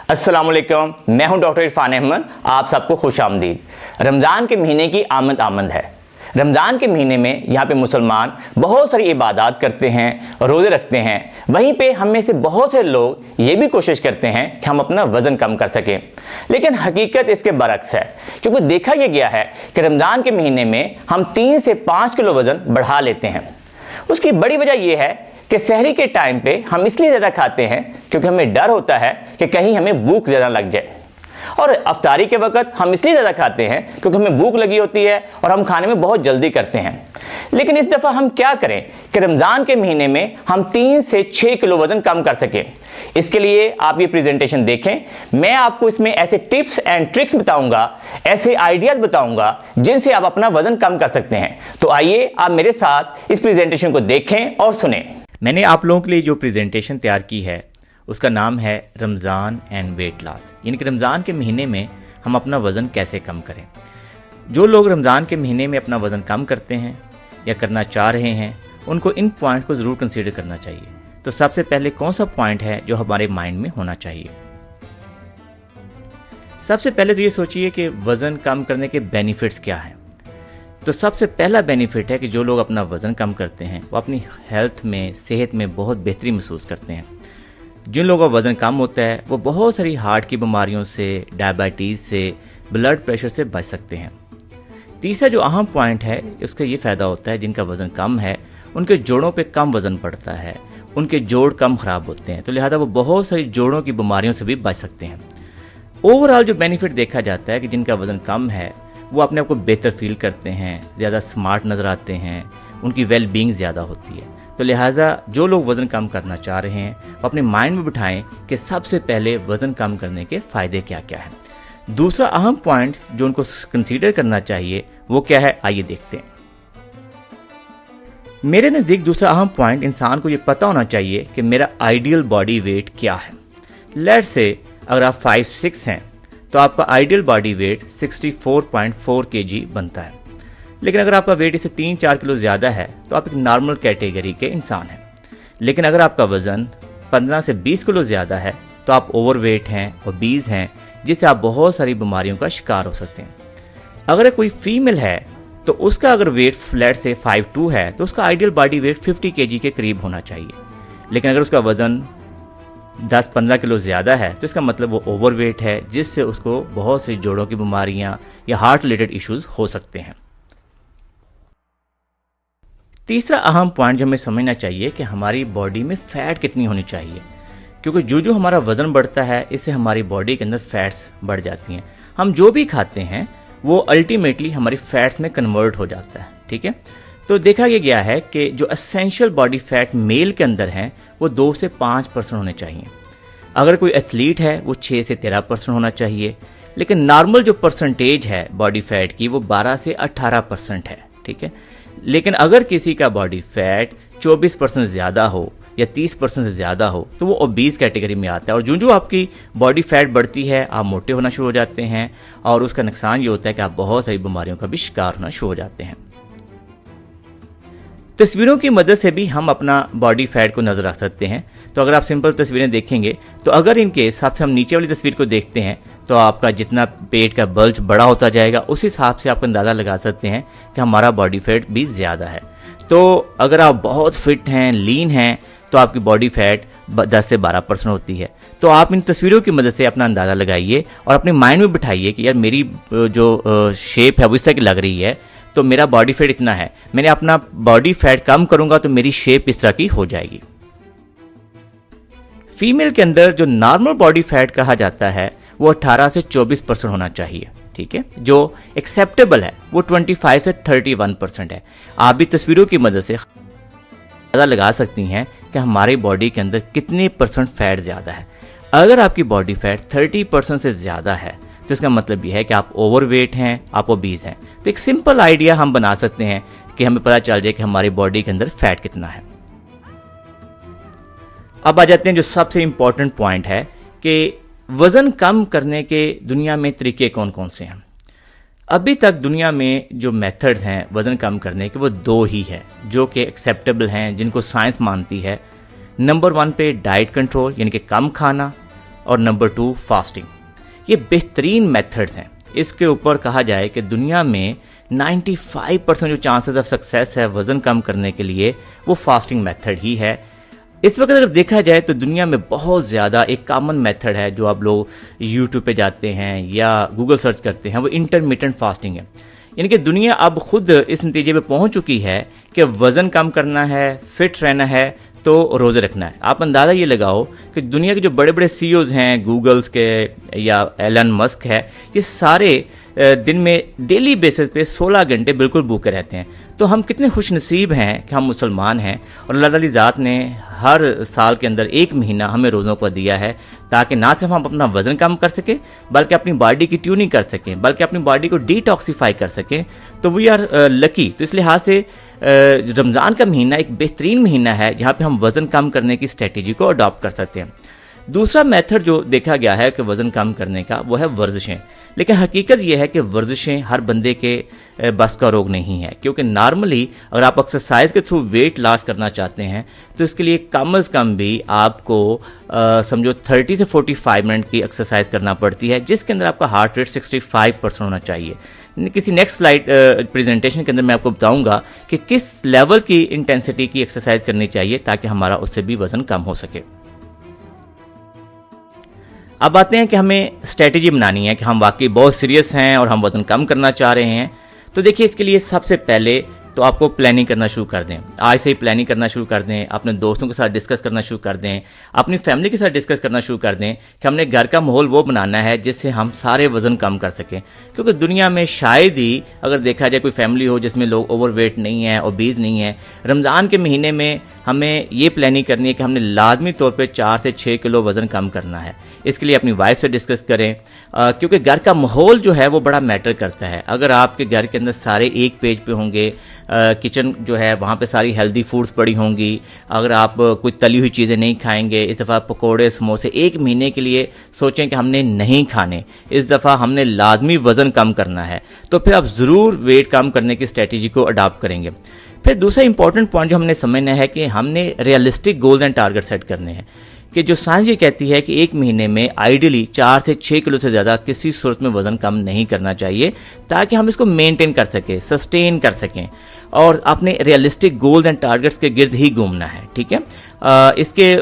अस्सलाम वालेकुम, मैं हूं डॉक्टर इरफान अहमद। आप सबको खुश आमदीद। रमज़ान के महीने की आमद है। रमज़ान के महीने में यहाँ पे मुसलमान बहुत सारी इबादत करते हैं, रोज़े रखते हैं। वहीं पे हम में से बहुत से लोग ये भी कोशिश करते हैं कि हम अपना वज़न कम कर सकें, लेकिन हकीकत इसके बरक्स है। क्योंकि देखा यह गया है कि रमज़ान के महीने में हम 3 से 5 किलो वज़न बढ़ा लेते हैं। उसकी बड़ी वजह यह है कि सहरी के टाइम पे हम इसलिए ज़्यादा खाते हैं क्योंकि हमें डर होता है कि कहीं हमें भूख ज़्यादा लग जाए, और अफ्तारी के वक्त हम इसलिए ज़्यादा खाते हैं क्योंकि हमें भूख लगी होती है और हम खाने में बहुत जल्दी करते हैं। लेकिन इस दफ़ा हम क्या करें कि रमज़ान के महीने में हम 3 से 6 किलो वज़न कम कर सकें। इसके लिए आप ये प्रेजेंटेशन देखें। मैं आपको इसमें ऐसे टिप्स एंड ट्रिक्स बताऊंगा, ऐसे आइडियाज़ बताऊंगा जिनसे आप अपना वज़न कम कर सकते हैं। तो आइए आप मेरे साथ इस प्रेजेंटेशन को देखें और सुनें। मैंने आप लोगों के लिए जो प्रेजेंटेशन तैयार की है उसका नाम है रमज़ान एंड वेट लॉस, यानी कि रमज़ान के महीने में हम अपना वज़न कैसे कम करें। जो लोग रमज़ान के महीने में अपना वज़न कम करते हैं या करना चाह रहे हैं, उनको इन पॉइंट को ज़रूर कंसीडर करना चाहिए। तो सबसे पहले कौन सा पॉइंट है जो हमारे माइंड में होना चाहिए? सबसे पहले तो ये सोचिए कि वज़न कम करने के बेनिफिट्स क्या हैं। तो सबसे पहला बेनिफिट है कि जो लोग अपना वज़न कम करते हैं वो अपनी हेल्थ में, सेहत में बहुत बेहतरी महसूस करते हैं। जिन लोगों का वज़न कम होता है वो बहुत सारी हार्ट की बीमारियों से, डायबिटीज़ से, ब्लड प्रेशर से बच सकते हैं। तीसरा जो अहम पॉइंट है उसका ये फ़ायदा होता है, जिनका वज़न कम है उनके जोड़ों पे कम वज़न पड़ता है, उनके जोड़ कम ख़राब होते हैं, तो लिहाजा वो बहुत सारी जोड़ों की बीमारियों से भी बच सकते हैं। ओवरऑल जो बेनिफिट देखा जाता है कि जिनका वज़न कम है वो अपने आप को बेहतर फील करते हैं, ज़्यादा स्मार्ट नज़र आते हैं, उनकी वेल बीइंग ज़्यादा होती है। तो लिहाजा जो लोग वज़न कम करना चाह रहे हैं वो अपने माइंड में बिठाएं कि सबसे पहले वज़न कम करने के फ़ायदे क्या क्या हैं। दूसरा अहम पॉइंट जो उनको कंसीडर करना चाहिए वो क्या है, आइए देखते हैं। मेरे नज़दीक दूसरा अहम पॉइंट, इंसान को ये पता होना चाहिए कि मेरा आइडियल बॉडी वेट क्या है। लेट्स से अगर आप 5'6" हैं तो आपका आइडियल बॉडी वेट 64.4 kg बनता है। लेकिन अगर आपका वेट इससे 3-4 किलो ज़्यादा है तो आप एक नॉर्मल कैटेगरी के इंसान हैं। लेकिन अगर आपका वज़न 15 से 20 किलो ज़्यादा है तो आप ओवरवेट हैं, ओबीज़ हैं, जिससे आप बहुत सारी बीमारियों का शिकार हो सकते हैं। अगर कोई फीमेल है तो उसका अगर वेट फ्लैट से 5'2" है तो उसका आइडियल बॉडी वेट 50 kg के करीब होना चाहिए। लेकिन अगर उसका वज़न 10-15 किलो ज़्यादा है तो इसका मतलब वो ओवरवेट है, जिससे उसको बहुत सी जोड़ों की बीमारियां या हार्ट रिलेटेड इश्यूज हो सकते हैं। तीसरा अहम पॉइंट जो हमें समझना चाहिए कि हमारी बॉडी में फ़ैट कितनी होनी चाहिए, क्योंकि जो हमारा वज़न बढ़ता है इससे हमारी बॉडी के अंदर फैट्स बढ़ जाती हैं। हम जो भी खाते हैं वो अल्टीमेटली हमारी फैट्स में कन्वर्ट हो जाता है, ठीक है। तो देखा यह गया है कि जो एसेंशियल बॉडी फैट मेल के अंदर हैं वो 2 से 5% होने चाहिए। अगर कोई एथलीट है वो 6 से 13% होना चाहिए। लेकिन नॉर्मल जो परसेंटेज है बॉडी फैट की वो 12 से 18% है, ठीक है। लेकिन अगर किसी का बॉडी फैट 24% ज़्यादा हो या 30% से ज़्यादा हो तो वो ओबीज़ कैटेगरी में आता है। और जो आपकी बॉडी फैट बढ़ती है आप मोटे होना शुरू हो जाते हैं, और उसका नुकसान ये होता है कि आप बहुत सारी बीमारियों का भी शिकार होना शुरू हो जाते हैं। तस्वीरों की मदद से भी हम अपना बॉडी फैट को नज़र रख सकते हैं। तो अगर आप सिंपल तस्वीरें देखेंगे तो अगर इनके हिसाब से हम नीचे वाली तस्वीर को देखते हैं तो आपका जितना पेट का बल्ज बड़ा होता जाएगा उस हिसाब से आप अंदाज़ा लगा सकते हैं कि हमारा बॉडी फैट भी ज़्यादा है। तो अगर आप बहुत फिट हैं, लीन हैं, तो आपकी बॉडी फैट 10 से 12% होती है। तो आप इन तस्वीरों की मदद से अपना अंदाज़ा लगाइए और अपने माइंड में बिठाइए कि यार मेरी जो शेप है वो इस तरह की लग रही है, तो मेरा बॉडी फैट इतना है, मैंने अपना बॉडी फैट कम करूंगा तो मेरी शेप इस तरह की हो जाएगी। फीमेल के अंदर जो नॉर्मल बॉडी फैट कहा जाता है वो 18 से 24% होना चाहिए, ठीक है। जो एक्सेप्टेबल है वो 25 से 31% है। आप भी तस्वीरों की मदद से पता लगा सकती हैं कि हमारी बॉडी के अंदर कितने % फैट ज़्यादा है। अगर आपकी बॉडी फैट 30% से ज़्यादा है तो इसका मतलब यह है कि आप ओवरवेट हैं, आप ओबीज़ हैं। तो एक सिंपल आइडिया हम बना सकते हैं कि हमें पता चल जाए कि हमारी बॉडी के अंदर फैट कितना है। अब आ जाते हैं जो सबसे इंपॉर्टेंट पॉइंट है कि वज़न कम करने के दुनिया में तरीके कौन कौन से हैं। अभी तक दुनिया में जो मेथड हैं वज़न कम करने के वो 2 ही है जो कि एक्सेप्टेबल हैं, जिनको साइंस मानती है। नंबर 1 पे डाइट कंट्रोल, यानी कि कम खाना, और नंबर 2 फास्टिंग। ये बेहतरीन मेथड्स हैं। इसके ऊपर कहा जाए कि दुनिया में 95% जो चांसेस ऑफ सक्सेस है वज़न कम करने के लिए वो फास्टिंग मेथड ही है। इस वक्त अगर देखा जाए तो दुनिया में बहुत ज़्यादा एक कॉमन मेथड है जो आप लोग यूट्यूब पे जाते हैं या गूगल सर्च करते हैं, वो इंटरमिटेंट फास्टिंग है। यानी कि दुनिया अब खुद इस नतीजे पे पहुंच चुकी है कि वज़न कम करना है, फिट रहना है तो रोज़े रखना है। आप अंदाज़ा ये लगाओ कि दुनिया के जो बड़े बड़े सीईओज़ हैं गूगल्स के या एलन मस्क है, ये सारे दिन में डेली बेसिस पे 16 घंटे बिल्कुल भूखे रहते हैं। तो हम कितने खुश नसीब हैं कि हम मुसलमान हैं और अल्लाह ताला ज़ात ने हर साल के अंदर 1 महीना हमें रोज़ों को दिया है ताकि ना सिर्फ हम अपना वज़न कम कर सकें बल्कि अपनी बॉडी की ट्यूनिंग कर सकें, बल्कि अपनी बॉडी को डिटॉक्सीफाई कर सकें। तो वी आर लकी। तो इस लिहाज से रमज़ान का महीना एक बेहतरीन महीना है जहाँ पे हम वज़न कम करने की स्ट्रेटजी को अडॉप्ट कर सकते हैं। दूसरा मेथड जो देखा गया है कि वज़न कम करने का वो है वर्जिशें। लेकिन हकीकत यह है कि वर्जिशें हर बंदे के बस का रोग नहीं है, क्योंकि नॉर्मली अगर आप एक्सरसाइज के थ्रू वेट लॉस करना चाहते हैं तो इसके लिए कम अज़ कम भी आपको समझो 30 से 45 मिनट की एक्सरसाइज करना पड़ती है, जिसके अंदर आपका हार्ट रेट 65% होना चाहिए। किसी नेक्स्ट स्लाइड प्रेजेंटेशन के अंदर मैं आपको बताऊंगा कि किस लेवल की इंटेंसिटी की एक्सरसाइज करनी चाहिए ताकि हमारा उससे भी वज़न कम हो सके। अब आते हैं कि हमें स्ट्रेटेजी बनानी है कि हम वाकई बहुत सीरियस हैं और हम वज़न कम करना चाह रहे हैं। तो देखिए, इसके लिए सबसे पहले तो आपको प्लानिंग करना शुरू कर दें। आज से ही प्लानिंग करना शुरू कर दें, अपने दोस्तों के साथ डिस्कस करना शुरू कर दें, अपनी फैमिली के साथ डिस्कस करना शुरू कर दें कि हमने घर का माहौल वो बनाना है जिससे हम सारे वज़न कम कर सकें। क्योंकि दुनिया में शायद ही अगर देखा जाए कोई फैमिली हो जिसमें लोग ओवरवेट नहीं है, ओबीज नहीं है। रमज़ान के महीने में हमें ये प्लानिंग करनी है कि हमने लाजमी तौर पर 4 से 6 किलो वज़न कम करना है। इसके लिए अपनी वाइफ से डिस्कस करें, क्योंकि घर का माहौल जो है वो बड़ा मैटर करता है। अगर आपके घर के अंदर सारे एक पेज पे होंगे, किचन जो है वहाँ पे सारी हेल्दी फूड्स पड़ी होंगी, अगर आप कोई तली हुई चीज़ें नहीं खाएंगे, इस दफ़ा पकोड़े समोसे 1 महीने के लिए सोचें कि हमने नहीं खाने, इस दफ़ा हमने लाजमी वज़न कम करना है, तो फिर आप ज़रूर वेट कम करने की स्ट्रेटजी को अडॉप्ट करेंगे। फिर दूसरा इंपॉर्टेंट पॉइंट जो हमने समझना है कि हमने realistic goals and target set करने हैं। कि जो साइंस ये कहती है कि 1 महीने में आइडियली 4 से 6 किलो से ज़्यादा किसी सूरत में वज़न कम नहीं करना चाहिए ताकि हम इसको मेंटेन कर सकें, सस्टेन कर सकें और अपने रियलिस्टिक गोल्स एंड टारगेट्स के गिर्द ही घूमना है। ठीक है, इसके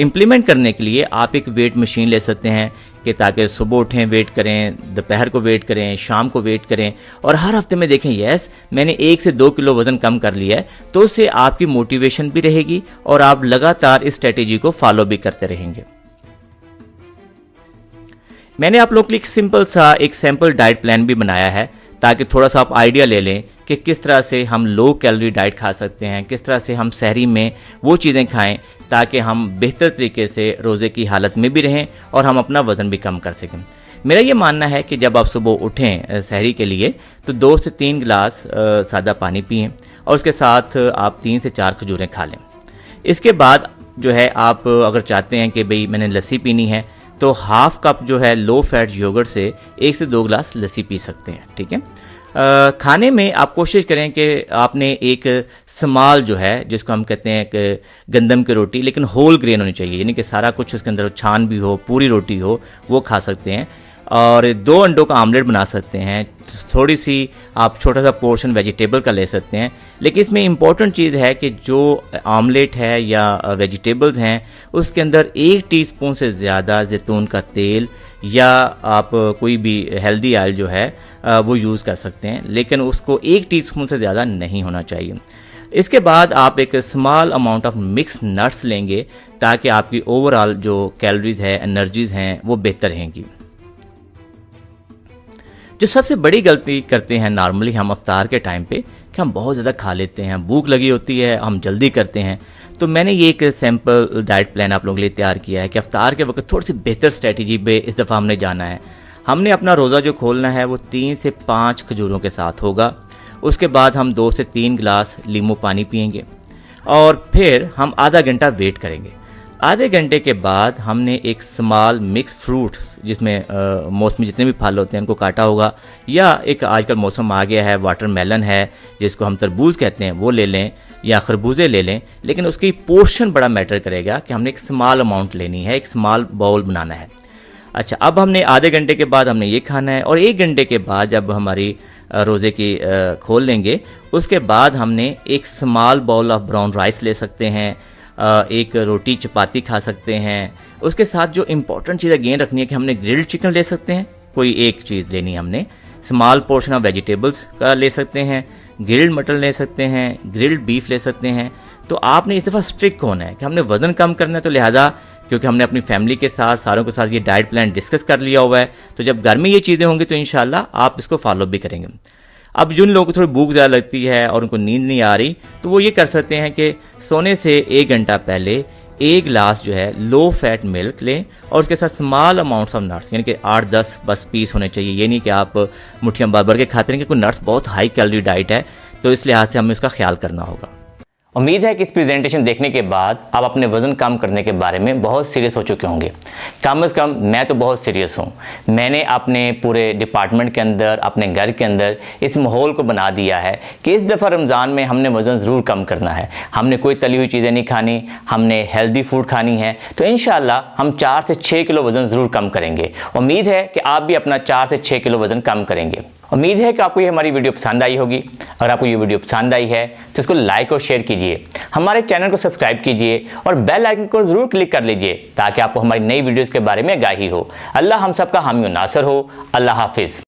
इम्प्लीमेंट करने के लिए आप एक वेट मशीन ले सकते हैं कि ताकि सुबह उठें वेट करें, दोपहर को वेट करें, शाम को वेट करें और हर हफ्ते में देखें यस मैंने 1 से 2 किलो वज़न कम कर लिया है, तो उससे आपकी मोटिवेशन भी रहेगी और आप लगातार इस स्ट्रेटेजी को फॉलो भी करते रहेंगे। मैंने आप लोगों के लिए एक सिंपल सा एक सैम्पल डाइट प्लान भी बनाया है ताकि थोड़ा सा आप आइडिया ले लें कि किस तरह से हम लो कैलोरी डाइट खा सकते हैं, किस तरह से हम सहरी में वो चीज़ें खाएं ताकि हम बेहतर तरीके से रोज़े की हालत में भी रहें और हम अपना वज़न भी कम कर सकें। मेरा ये मानना है कि जब आप सुबह उठें सहरी के लिए तो 2 से 3 गिलास सादा पानी पिएं और उसके साथ आप 3 से 4 खजूरें खा लें। इसके बाद जो है आप अगर चाहते हैं कि भाई मैंने लस्सी पीनी है तो हाफ कप जो है लो फैट योगर्ट से 1 से 2 गिलास लस्सी पी सकते हैं। ठीक है, खाने में आप कोशिश करें कि आपने एक समाल जो है जिसको हम कहते हैं कि गंदम की रोटी, लेकिन होल ग्रेन होनी चाहिए, यानी कि सारा कुछ उसके अंदर छान भी हो, पूरी रोटी हो, वो खा सकते हैं। और 2 अंडों का आमलेट बना सकते हैं। थोड़ी सी आप छोटा सा पोर्शन वेजिटेबल का ले सकते हैं। लेकिन इसमें इम्पॉर्टेंट चीज़ है कि जो आमलेट है या वेजिटेबल्स हैं उसके अंदर 1 टीस्पून से ज़्यादा जैतून का तेल या आप कोई भी हेल्दी ऑयल जो है वो यूज़ कर सकते हैं, लेकिन उसको 1 टीस्पून से ज़्यादा नहीं होना चाहिए। इसके बाद आप एक small amount of mix nuts लेंगे ताकि आपकी ओवरऑल जो कैलोरीज है, एनर्जीज हैं, वो बेहतर रहेंगी। जो सबसे बड़ी गलती करते हैं नॉर्मली हम अफ्तार के टाइम पे कि हम बहुत ज़्यादा खा लेते हैं, भूख लगी होती है, हम जल्दी करते हैं। तो मैंने ये एक सैम्पल डाइट प्लान आप लोगों के लिए तैयार किया है कि अफ्तार के वक्त थोड़ी सी बेहतर स्ट्रेटजी पे इस दफ़ा हमने जाना है। हमने अपना रोज़ा जो खोलना है वो 3 से 5 खजूरों के साथ होगा। उसके बाद हम 2 से 3 गिलास लीमू पानी पिएंगे और फिर हम आधा घंटा वेट करेंगे। आधे घंटे के बाद हमने एक स्मॉल मिक्स फ्रूट्स जिसमें मौसमी जितने भी फल होते हैं उनको काटा होगा, या एक आजकल मौसम आ गया है वाटरमेलन है जिसको हम तरबूज कहते हैं, वो ले लें या खरबूजे ले लें। लेकिन उसकी पोर्शन बड़ा मैटर करेगा कि हमने एक स्मॉल अमाउंट लेनी है, एक स्मॉल बाउल बनाना है। अच्छा, अब हमने आधे घंटे के बाद हमने ये खाना है, और 1 घंटे के बाद जब हमारी रोज़े की खोल लेंगे, उसके बाद हमने एक small bowl of brown rice ले सकते हैं, एक रोटी चपाती खा सकते हैं। उसके साथ जो इम्पोर्टेंट चीज़ अगेन रखनी है कि हमने ग्रिल्ड चिकन ले सकते हैं, कोई एक चीज़ लेनी है हमने, स्मॉल पोर्शन ऑफ वेजिटेबल्स का ले सकते हैं, ग्रिल्ड मटन ले सकते हैं, ग्रिल्ड बीफ ले सकते हैं। तो आपने इस दफ़ा स्ट्रिक्ट होना है कि हमने वज़न कम करना है, तो लिहाजा क्योंकि हमने अपनी फैमिली के साथ सारों के साथ ये डाइट प्लान डिस्कस कर लिया हुआ है, तो जब घर में ये चीज़ें होंगी तो इंशाल्लाह आप इसको फॉलो भी करेंगे। अब जिन लोगों को थोड़ी भूख ज़्यादा लगती है और उनको नींद नहीं आ रही, तो वो ये कर सकते हैं कि सोने से 1 घंटा पहले 1 गिलास जो है लो फैट मिल्क लें, और उसके साथ स्मॉल अमाउंट्स ऑफ नट्स, यानी कि 8-10 बस पीस होने चाहिए। ये नहीं कि आप मुठ्ठियाँ भर भर के खाते रहेंगे, क्योंकि नट्स बहुत हाई कैलोरी डाइट है, तो इस लिहाज से हमें इसका ख्याल करना होगा। उम्मीद है कि इस प्रेजेंटेशन देखने के बाद आप अपने वज़न कम करने के बारे में बहुत सीरियस हो चुके होंगे। कम से कम मैं तो बहुत सीरियस हूँ। मैंने अपने पूरे डिपार्टमेंट के अंदर, अपने घर के अंदर इस माहौल को बना दिया है कि इस दफ़ा रमज़ान में हमने वज़न ज़रूर कम करना है। हमने कोई तली हुई चीज़ें नहीं खानी, हमने हेल्दी फूड खानी है। तो इंशाल्लाह हम 4 से 6 किलो वज़न ज़रूर कम करेंगे। उम्मीद है कि आप भी अपना 4 से 6 किलो वज़न कम करेंगे। उम्मीद है कि आपको ये हमारी वीडियो पसंद आई होगी। अगर आपको ये वीडियो पसंद आई है तो इसको लाइक और शेयर कीजिए, हमारे चैनल को सब्सक्राइब कीजिए और बेल आइकन को ज़रूर क्लिक कर लीजिए ताकि आपको हमारी नई वीडियोज़ के बारे में आगाही हो। अल्लाह हम सबका हामी और नासर हो। अल्लाह हाफिज़।